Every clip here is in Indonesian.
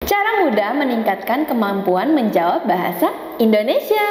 Cara mudah meningkatkan kemampuan menjawab bahasa Indonesia.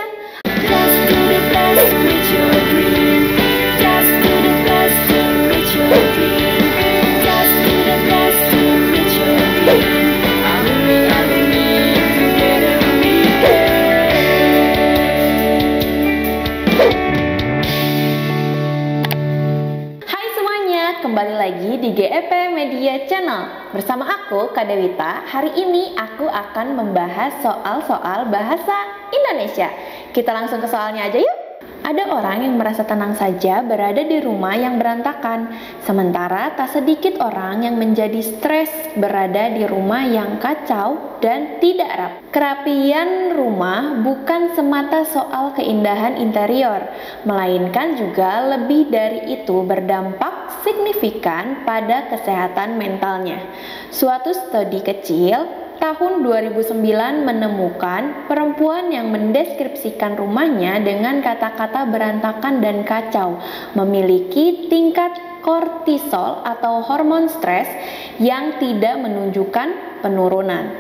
Kembali lagi di GEP Media Channel. Bersama aku, Kak Dewita. Hari ini aku akan membahas soal-soal bahasa Indonesia. Kita langsung ke soalnya aja yuk. Ada orang yang merasa tenang saja berada di rumah yang berantakan. Sementara tak sedikit orang yang menjadi stres berada di rumah yang kacau dan tidak rapi. Kerapian rumah bukan semata soal keindahan interior, melainkan juga lebih dari itu berdampak signifikan pada kesehatan mentalnya. Suatu studi kecil tahun 2009 menemukan perempuan yang mendeskripsikan rumahnya dengan kata-kata berantakan dan kacau memiliki tingkat kortisol atau hormon stres yang tidak menunjukkan penurunan.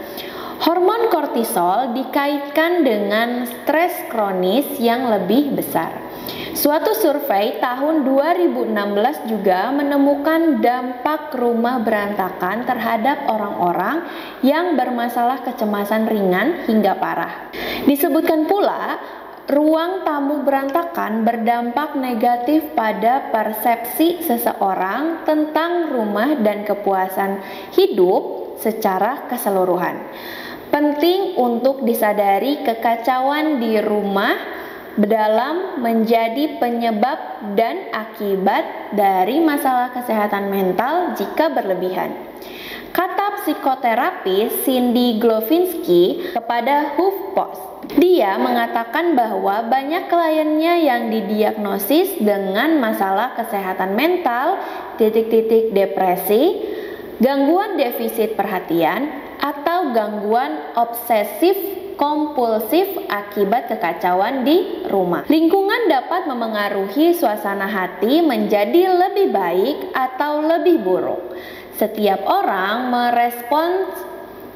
Hormon kortisol dikaitkan dengan stres kronis yang lebih besar. Suatu survei tahun 2016 juga menemukan dampak rumah berantakan terhadap orang-orang yang bermasalah kecemasan ringan hingga parah. Disebutkan pula, ruang tamu berantakan berdampak negatif pada persepsi seseorang tentang rumah dan kepuasan hidup secara keseluruhan. Penting untuk disadari kekacauan di rumah dalam menjadi penyebab dan akibat dari masalah kesehatan mental jika berlebihan. Kata psikoterapis Cindy Glovinsky kepada HuffPost, dia mengatakan bahwa banyak kliennya yang didiagnosis dengan masalah kesehatan mental, depresi, gangguan defisit perhatian, atau gangguan obsesif kompulsif akibat kekacauan di rumah. Lingkungan dapat memengaruhi suasana hati menjadi lebih baik atau lebih buruk. Setiap orang merespons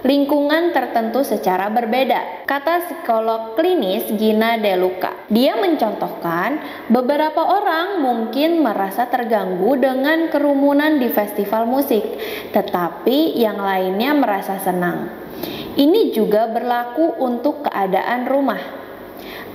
lingkungan tertentu secara berbeda, kata psikolog klinis Gina Deluca. Dia mencontohkan, beberapa orang mungkin merasa terganggu dengan kerumunan di festival musik, tetapi yang lainnya merasa senang. Ini juga berlaku untuk keadaan rumah.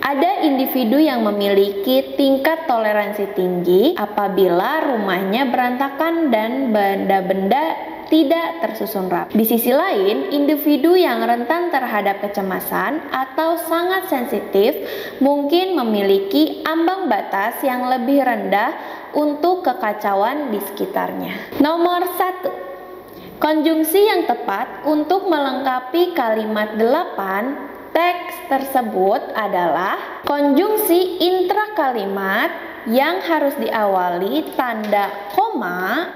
Ada individu yang memiliki tingkat toleransi tinggi apabila rumahnya berantakan dan benda-benda tidak tersusun rapi. Di sisi lain, individu yang rentan terhadap kecemasan atau sangat sensitif mungkin memiliki ambang batas yang lebih rendah untuk kekacauan di sekitarnya. Nomor 1. Konjungsi yang tepat untuk melengkapi kalimat 8 teks tersebut adalah konjungsi intrakalimat yang harus diawali tanda koma,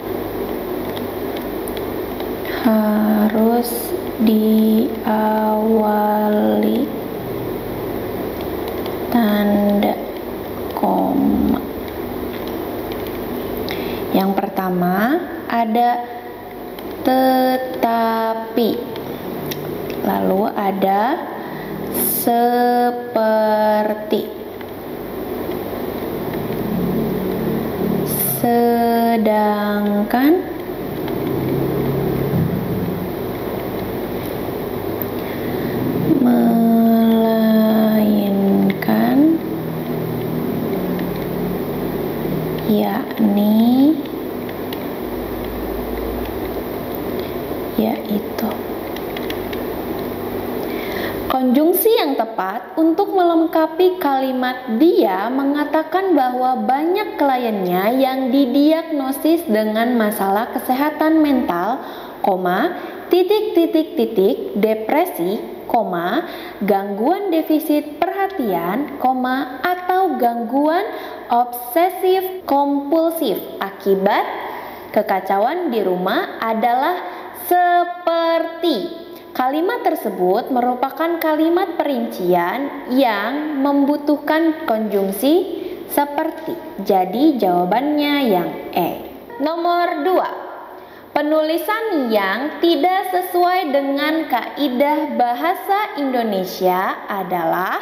tanda koma. Yang pertama ada tetapi, lalu ada seperti, sedangkan, melainkan, yakni, yaitu. Konjungsi yang tepat untuk melengkapi kalimat dia mengatakan bahwa banyak kliennya yang didiagnosis dengan masalah kesehatan mental, depresi, gangguan defisit perhatian, atau gangguan obsesif kompulsif akibat kekacauan di rumah adalah seperti. Kalimat tersebut merupakan kalimat perincian yang membutuhkan konjungsi seperti. Jadi jawabannya yang E. Nomor 2. Penulisan yang tidak sesuai dengan kaidah bahasa Indonesia adalah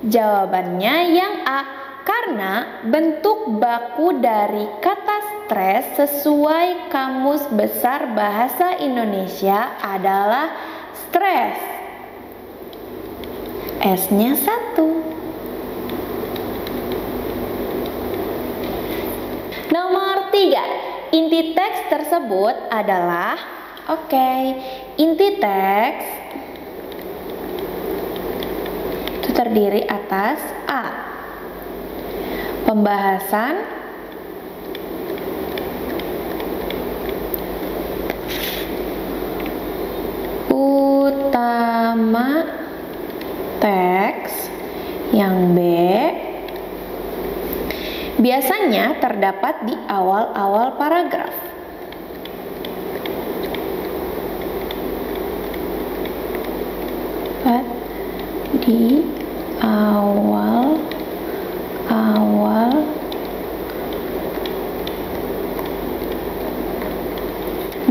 jawabannya yang A, karena bentuk baku dari kata stres sesuai Kamus Besar Bahasa Indonesia adalah stres. S-nya 1. Nomor 3, inti teks tersebut adalah inti teks itu terdiri atas A, pembahasan, utama teks, yang B biasanya terdapat di awal-awal paragraf. Di awal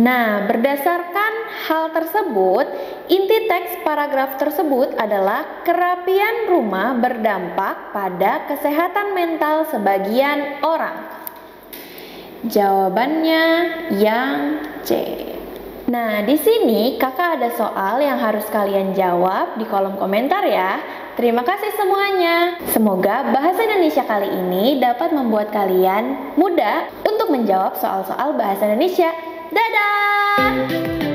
Nah, berdasarkan hal tersebut, inti teks paragraf tersebut adalah kerapian rumah berdampak pada kesehatan mental sebagian orang. Jawabannya yang C. Nah, di sini kakak ada soal yang harus kalian jawab di kolom komentar ya. Terima kasih semuanya. Semoga bahasa Indonesia kali ini dapat membuat kalian mudah untuk menjawab soal-soal bahasa Indonesia. Dadah!